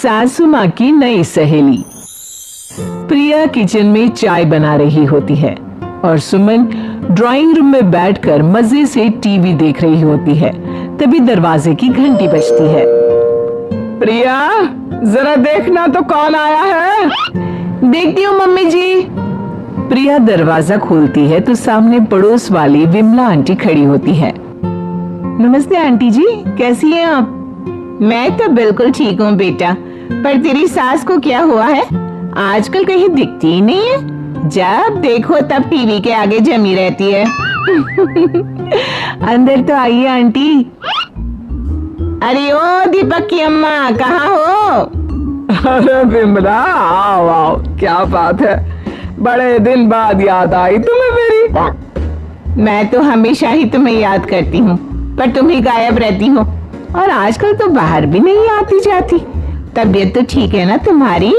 सासू माँ की नई सहेली। प्रिया किचन में चाय बना रही होती है और सुमन ड्राइंग रूम में बैठकर मजे से टीवी देख रही होती है। तभी दरवाजे की घंटी बजती है। प्रिया, जरा देखना तो कौन आया है। देखती हूँ मम्मी जी। प्रिया दरवाजा खोलती है तो सामने पड़ोस वाली विमला आंटी खड़ी होती है। नमस्ते आंटी जी, कैसी हैं आप? मैं तो बिल्कुल ठीक हूँ बेटा, पर तेरी सास को क्या हुआ है? आजकल कहीं दिखती ही नहीं है। जब देखो तब टीवी के आगे जमी रहती है। अंदर तो आइए आंटी। अरे ओ दीपक की अम्मा, कहाँ हो? अरे विमला, आओ आओ, क्या बात है, बड़े दिन बाद याद आई तुम्हें मेरी। मैं तो हमेशा ही तुम्हें याद करती हूँ, पर तुम ही गायब रहती हो और आजकल तो बाहर भी नहीं आती जाती। तबीयत तो ठीक है ना तुम्हारी?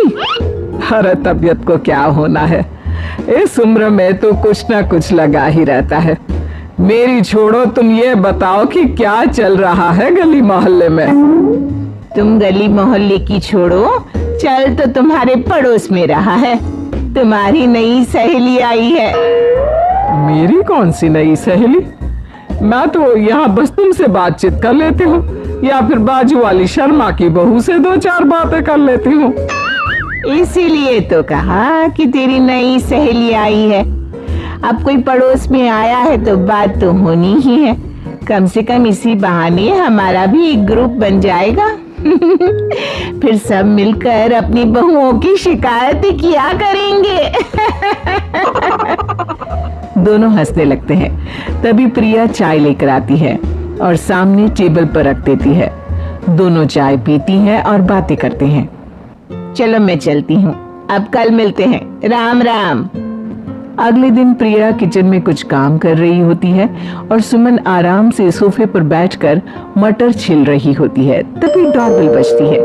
अरे तबीयत को क्या होना है, इस उम्र में तो कुछ ना कुछ लगा ही रहता है। मेरी छोड़ो, तुम ये बताओ कि क्या चल रहा है गली मोहल्ले में। तुम गली मोहल्ले की छोड़ो, चल तो तुम्हारे पड़ोस में रहा है। तुम्हारी नई सहेली आई है। मेरी कौन सी नई सहेली? मैं तो यहाँ बस तुमसे बातचीत कर लेती हूँ या फिर बाजू वाली शर्मा की बहू से दो चार बातें कर लेती हूँ। इसीलिए तो कहा कि तेरी नई सहेली आई है। अब कोई पड़ोस में आया है तो बात तो होनी ही है। कम से कम इसी बहाने हमारा भी एक ग्रुप बन जाएगा। फिर सब मिलकर अपनी बहुओं की शिकायतें किया करेंगे। दोनों हंसने लगते हैं। तभी प्रिया चाय लेकर आती है और सामने टेबल पर रख देती है। दोनों चाय पीती हैं और बातें करते हैं। चलो मैं चलती हूँ, अब कल मिलते हैं। राम राम। अगले दिन प्रिया किचन में कुछ काम कर रही होती है और सुमन आराम से सोफे पर बैठकर मटर छिल रही होती है। तभी डोरबेल बजती है।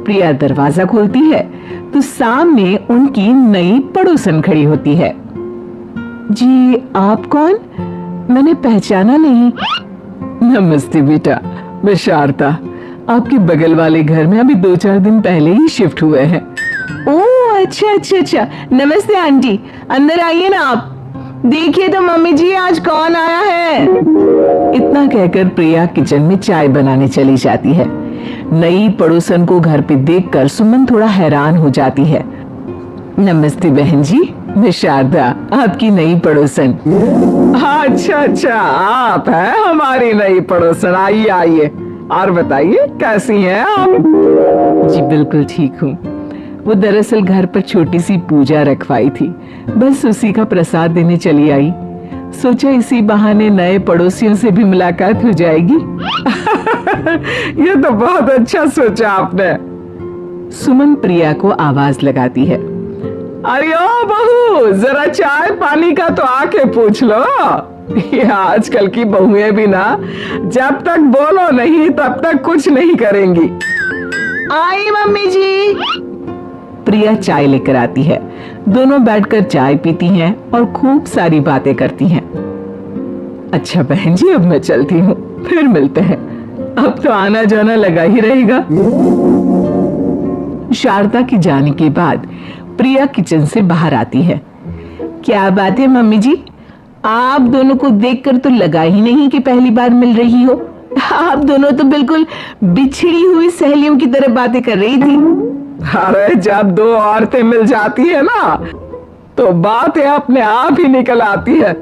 प्रिया दरवाजा खोलती है तो सामने उनकी नई पड़ोसन खड़ी होती है। जी, आप कौन? मैंने पहचाना नहीं। नमस्ते बेटा, मैं शारदा, आपके बगल वाले घर में अभी 2-4 दिन पहले ही शिफ्ट हुए हैं। ओह अच्छा अच्छा अच्छा, नमस्ते आंटी, अंदर आइए ना आप। देखिए तो मम्मी जी, आज कौन आया है। इतना कहकर प्रिया किचन में चाय बनाने चली जाती है। नई पड़ोसन को घर पे देखकर सुमन थोड़ा हैरान हो जाती है। नमस्ते बहन जी, मैं शारदा, आपकी नई पड़ोसन। अच्छा अच्छा, आप हैं हमारी नई पड़ोसन। आइए आइए, और बताइए कैसी हैं आप? जी बिल्कुल ठीक हूँ। वो दरअसल घर पर छोटी सी पूजा रखवाई थी, बस उसी का प्रसाद देने चली आई। सोचा इसी बहाने नए पड़ोसियों से भी मुलाकात हो जाएगी। ये तो बहुत अच्छा सोचा आपने। सुमन प्रिया को आवाज लगाती है। अरे ओ बहू, जरा चाय पानी का तो आके पूछ लो। ये आजकल की बहुएं भी ना, जब तक बोलो नहीं तब तक कुछ नहीं करेंगी। आई मम्मी जी। प्रिया चाय लेकर आती है। दोनों बैठकर चाय पीती हैं और खूब सारी बातें करती हैं। अच्छा बहन जी, अब मैं चलती हूँ, फिर मिलते हैं। अब तो आना जाना लगा ही रहेगा। शारदा के जाने के बाद प्रिया किचन से बाहर आती है। क्या बात है मम्मी जी, आप दोनों को देखकर तो लगा ही नहीं कि पहली बार मिल रही हो। आप दोनों तो बिल्कुल बिछड़ी हुई सहेलियों की तरह बातें कर रही थी। अरे जब दो औरतें मिल जाती है ना, तो बातें अपने आप ही निकल आती है।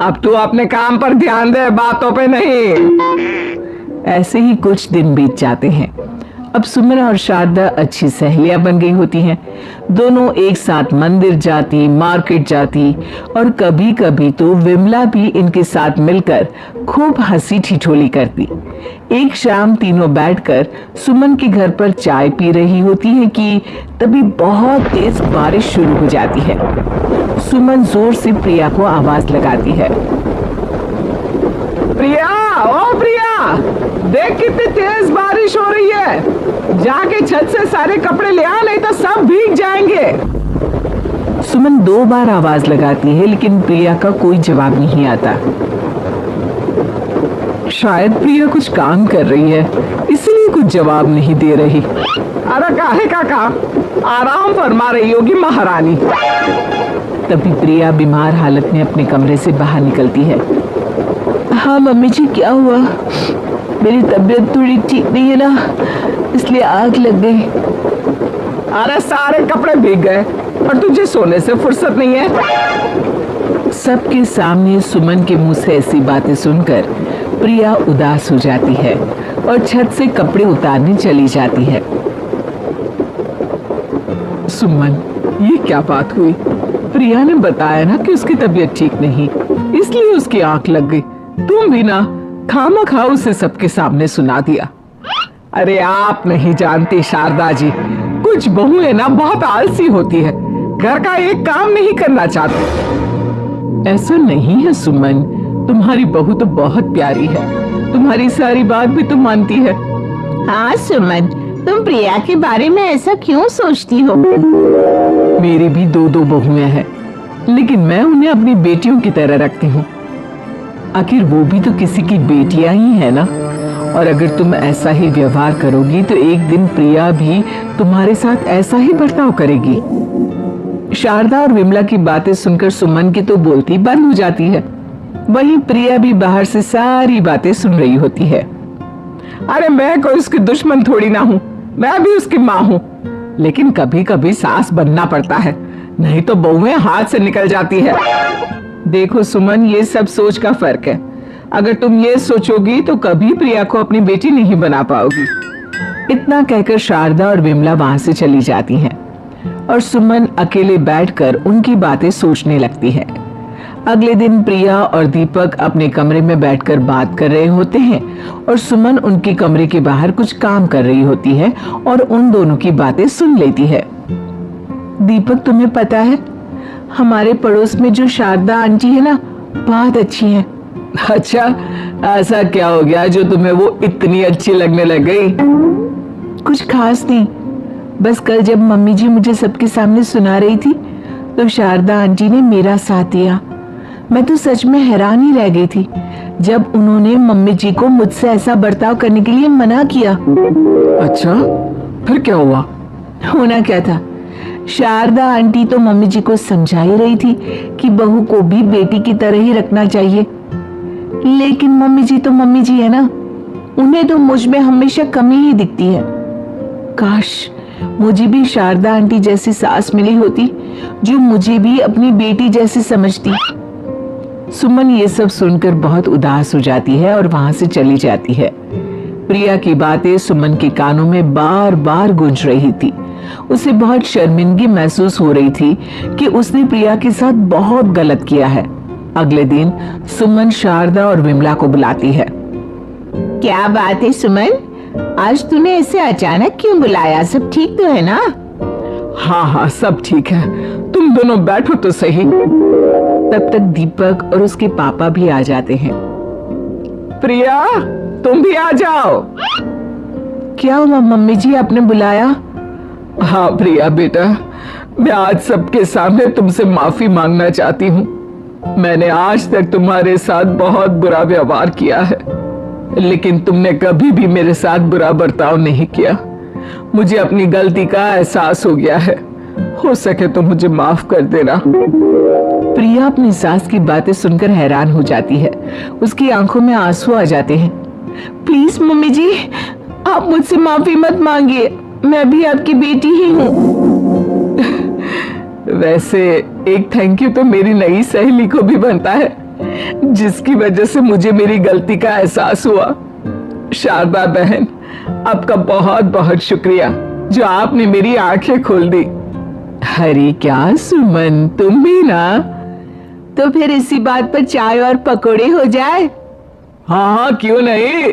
अब तू अपने काम पर ध्यान दे, बातों पे नहीं। ऐसे ही कुछ दिन बीत जाते हैं। अब सुमन और शारदा अच्छी सहेलियां बन गई होती हैं। दोनों एक साथ मंदिर जाती, मार्केट जाती और कभी कभी तो विमला भी इनके साथ मिलकर खूब हंसी ठिठोली करती। एक शाम तीनों बैठकर सुमन के घर पर चाय पी रही होती है कि तभी बहुत तेज बारिश शुरू हो जाती है। सुमन जोर से प्रिया को आवाज लगाती है। प्रिया, ओ प्रिया, देख कितनी तेज बारिश हो रही है। जाके छत से सारे कपड़े ले आ, नहीं तो सब भीग जाएंगे। सुमन 2 बार आवाज लगाती है लेकिन प्रिया का कोई जवाब नहीं आता। शायद प्रिया कुछ काम कर रही है, इसलिए कुछ जवाब नहीं दे रही। अरे काहे काका, आराम फरमा रही होगी महारानी। तभी प्रिया बीमार हालत में अपने कमरे से बाहर निकलती है। हाँ मम्मी जी, क्या हुआ? मेरी तबीयत थोड़ी ठीक नहीं है ना, इसलिए आग लग गई। अरे सारे कपड़े भीग गए और तुझे सोने से फुर्सत नहीं है। सबके सामने सुमन के मुंह से ऐसी बातें सुनकर प्रिया उदास हो जाती है और छत से कपड़े उतारने चली जाती है। सुमन, ये क्या बात हुई? प्रिया ने बताया ना कि उसकी तबीयत ठीक नहीं, इसलिए उसकी आंख लग गई। तुम भी ना खामखा उसे सबके सामने सुना दिया। अरे आप नहीं जानती शारदा जी, कुछ बहुएं ना बहुत आलसी होती है, घर का एक काम नहीं करना चाहती। ऐसा नहीं है सुमन, तुम्हारी बहू तो बहुत प्यारी है, तुम्हारी सारी बात भी तो मानती है। हाँ सुमन, तुम प्रिया के बारे में ऐसा क्यों सोचती हो? मेरी भी दो बहुएं हैं, लेकिन मैं उन्हें अपनी बेटियों की तरह रखती हूँ। आखिर वो भी तो किसी की बेटियां ही है ना। और अगर तुम ऐसा ही व्यवहार करोगी तो एक दिन प्रिया भी तुम्हारे साथ ऐसा ही बर्ताव करेगी। शारदा और विमला की बातें सुनकर सुमन की तो बोलती बंद हो जाती है। वहीं प्रिया भी बाहर से सारी बातें सुन रही होती है। अरे मैं कोई उसकी दुश्मन थोड़ी ना हूँ, मैं भी उसकी माँ हूँ, लेकिन कभी कभी सास बनना पड़ता है, नहीं तो बहुएं हाथ से निकल जाती है। देखो सुमन, ये सब सोच का फर्क है। अगर तुम ये सोचोगी तो कभी प्रिया को अपनी बेटी नहीं बना पाओगी। इतना कहकर शारदा और विमला वहां से चली जाती हैं और सुमन अकेले बैठकर उनकी बातें सोचने लगती है। अगले दिन प्रिया और दीपक अपने कमरे में बैठकर बात कर रहे होते हैं और सुमन उनके कमरे के बाहर कुछ काम कर रही होती है और उन दोनों की बातें सुन लेती है। दीपक, तुम्हें पता है हमारे पड़ोस में जो शारदा आंटी है ना, बहुत अच्छी है। अच्छा, ऐसा क्या हो गया जो तुम्हें वो इतनी अच्छी लगने लग गई? कुछ खास नहीं, बस कल जब मम्मी जी मुझे सबके सामने सुना रही थी तो शारदा आंटी ने मेरा साथ दिया। मैं तो सच में हैरान ही रह गई थी जब उन्होंने मम्मी जी को मुझसे ऐसा बर्ताव करने के लिए मना किया। अच्छा, फिर क्या हुआ? होना क्या था, शारदा आंटी तो मम्मी जी को समझा ही रही थी कि बहू को भी बेटी की तरह ही रखना चाहिए, लेकिन मम्मी जी तो मम्मी जी है ना, उन्हें तो मुझ में हमेशा कमी ही दिखती है। काश मुझे भी शारदा आंटी जैसी सास मिली होती जो मुझे भी अपनी बेटी जैसी समझती। सुमन ये सब सुनकर बहुत उदास हो जाती है और वहां से चली जाती है। प्रिया की बातें सुमन के कानों में बार बार गूंज रही थी। उसे बहुत शर्मिंदगी महसूस हो रही थी कि उसने प्रिया के साथ बहुत गलत किया है। अगले दिन सुमन शारदा और विमला को बुलाती है। क्या बात है सुमन, आज तूने ऐसे अचानक क्यों बुलाया? सब ठीक तो है ना? हाँ हाँ, सब ठीक है, तुम दोनों बैठो तो सही। तब तक दीपक और उसके पापा भी आ जाते हैं। प्रिया, तुम भी आ जाओ। क्या हुआ मम्मी जी, आपने बुलाया? हाँ प्रिया बेटा, मैं आज सबके सामने तुमसे माफी मांगना चाहती हूँ। मैंने आज तक तुम्हारे साथ बहुत बुरा व्यवहार किया है, लेकिन तुमने कभी भी मेरे साथ बुरा बर्ताव नहीं किया। मुझे अपनी गलती का एहसास हो गया है, हो सके तो मुझे माफ कर देना। प्रिया अपनी सास की बातें सुनकर हैरान हो जाती है, उसकी आंखों में आंसू आ जाते हैं। प्लीज मम्मी जी, आप मुझसे माफी मत मांगिए, मैं भी आपकी बेटी ही हूँ। वैसे एक थैंक यू तो मेरी नई सहेली को भी बनता है, जिसकी वजह से मुझे मेरी गलती का एहसास हुआ। शारदा बहन, आपका बहुत बहुत शुक्रिया जो आपने मेरी आंखें खोल दी। अरे क्या सुमन, तुम भी ना? तो फिर इसी बात पर चाय और पकोड़े हो जाए। हाँ हाँ, क्यों नहीं।